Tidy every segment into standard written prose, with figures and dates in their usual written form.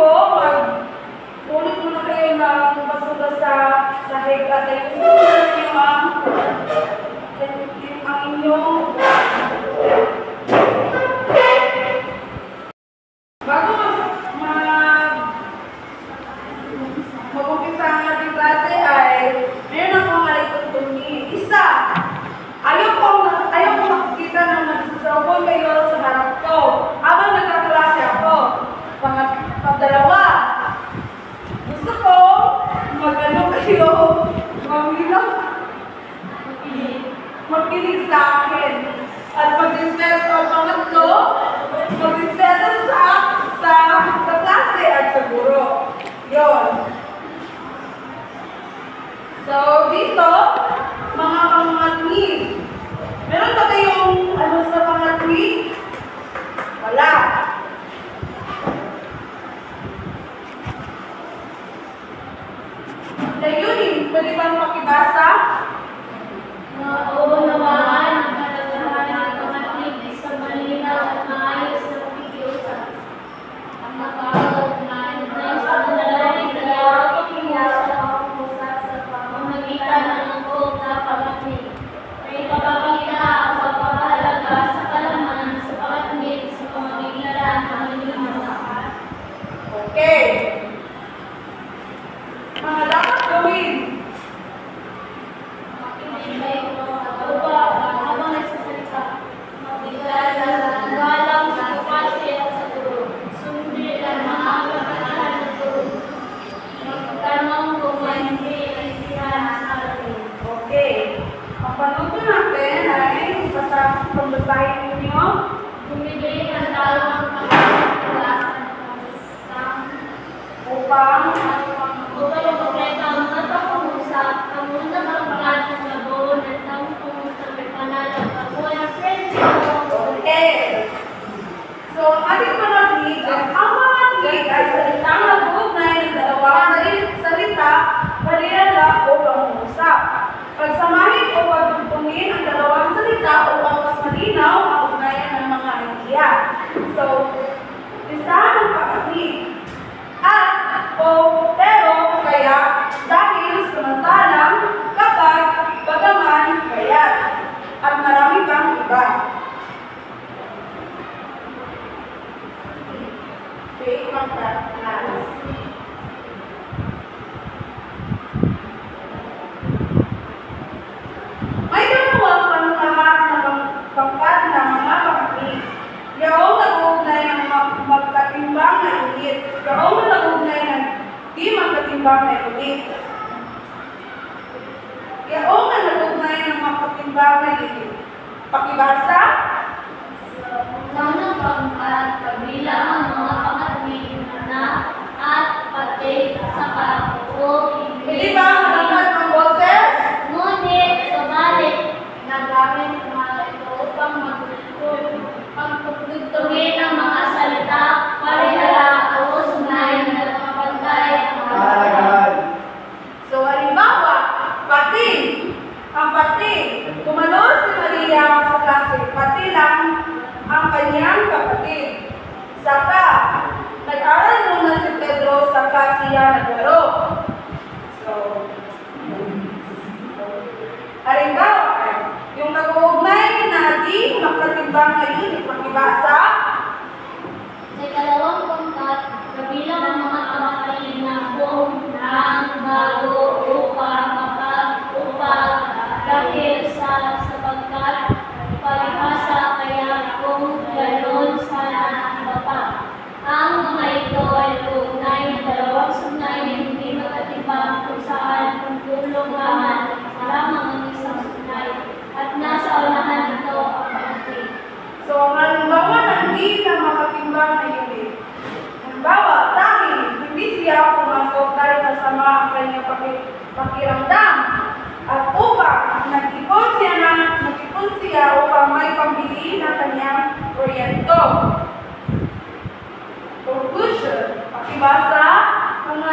po, mag-ulit muna kayo ng basura sa sahig at ayusin nyo ang inyong bago mag-umpisa ang ating klase ay meron akong alitutunin. Isa, ayaw ko makikita na nagsasalubong kayo sa harap ko habang nagkaklase ako. Pangdalawa, gusto ko magano kayo, makinig sa akin at mag-respeto. Pangatlo, mag-respeto sa klase at sa guro. Yun. So, dito, mga pangatli. Meron ba kayong ano sa pangatli? Wala. Layunin, pwede bang makibasa? Oo naman, ang kalagahan ng pangatli ay sa malinaw at maayos na pakikiusap. Ang nakakaugnay na sa manlalangin kaya pakikiusap sa pamamagitan ng angkop na pangatli. May papakita ang pagpapahalaga sa kalaman sa pangatli sa pamamagitan ng manlalangin. Okay. Mga dapat gawin. Habang nagsasalita, galang sa kapasya at sa guro. Sundin ang mga kapanalan ng guro. Magtanong kung may hindi ay siya sa atin. Okay. Ang panuto natin ay pambasahin ninyo. Bumibili ang dalawang pangkalasan Upang kompleto ang mga pangungusap, ang unang pangkalan ng labaw at ang pangungusap ay panalo. Ang friendly. okay. So, ang ating panatli, ang panatli ay salitang nag-uugnay ng dalawang salita, parehala o pangungusap. Pagsamahin o pagtutungin ang dalawang salita upang mas malinaw ang ugnayan ng mga idea. So, listahan ang panatli. At, o, pero, kaya, dahil, samantalang, kapag, bagaman, kaya, at marami pang iba. Okay, pang-class. May dalawang panunahar na pangkat na mga pangatli. Yaong nag-uugnay ng magkatimbang na ulit. Yaong nag-uugnay ng di magkatimbang na ulit. Yaong nag-uugnay ng magkatimbang na ulit. Pakibasa? Unang pangkat, kabilang ang mga pangatli na at pati sa o Hindi ba ang malakas ng boses? ngunit, subalit, nagamit mga ito upang pagtutugtugin ang mga salita, parehala o sunayin ng mga pantay. So, halimbawa, pati. Ang pati. Tumalo si Maria sa klase. Pati lang ang kanyang kapatid. Saka, nag-aral muna si Pedro sa siya naglaro. So, halimbawa, yung nag-uugnay na di magkatimbang na yun, ipakibasa. Sa ikalawang pangkat, kabilang ang mga kamakali na kung ang bago upang dahil sa sapagkat palihasa kaya kung gano'n sana iba pa. Ang mga ito ay ugnay ng dalawang sunnay na hindi magkatimbang kung saan kung tulong lamang ang isang sunnay at nasa unahan nito ang pangatli. So, ang halimbawa na hindi na makatimbang na yun. Halimbawa, dahil hindi siya pumasok dahil nasama ang kanyang pakiramdam. At upang nag-ipon siya upang may pambili ng kanyang proyekto. Conclusion. Pakibasa, mga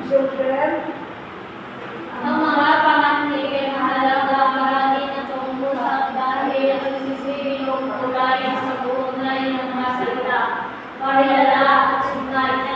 children. Ang mga pangatli ay mahalaga marami na pangungusap dahil nagsisisiyong kulay sa buong ng mga salita, parehala at sunnay sa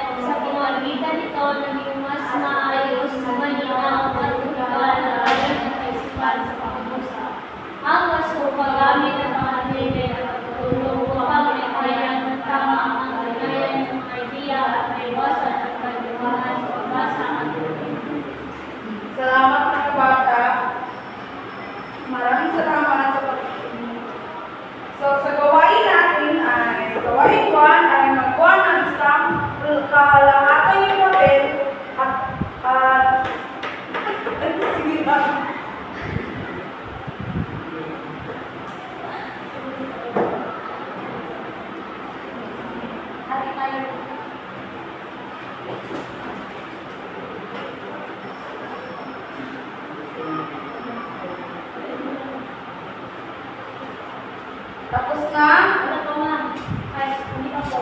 Tapos na? Wala pa ma'am. Ay, hindi pa po.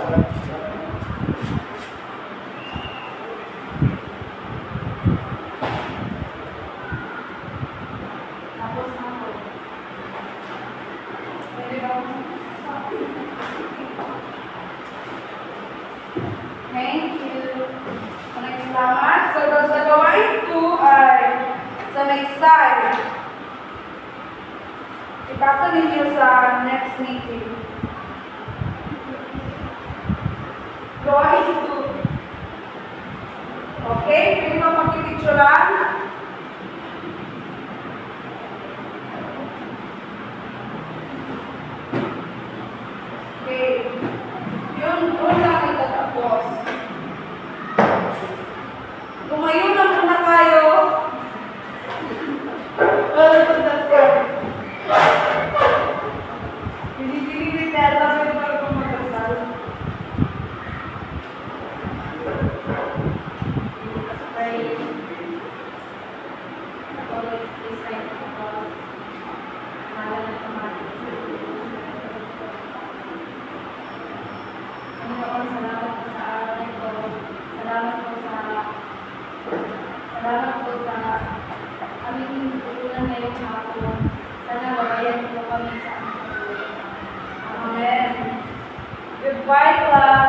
Tapos na po. Pwede ba? Thank you. Maraming salamat. So, sa gawain 2 ay sa next side. Ipasa ninyo sa next meeting. Gawain 2. Okay? Pwede ba magpipicturean? Okay. Yun, doon lang itatapos. Lumayo na muna kayo. Pili-pili tayo sabi para pumagasal. Pray. Always recite the cross. Mahal na kumain. Panginoon, salamat po sa araw na ito. Salamat po sa aming tulungan ngayong hapon. Sana gabayan po kami sa aming pagbuhay. Amen. Goodbye, class.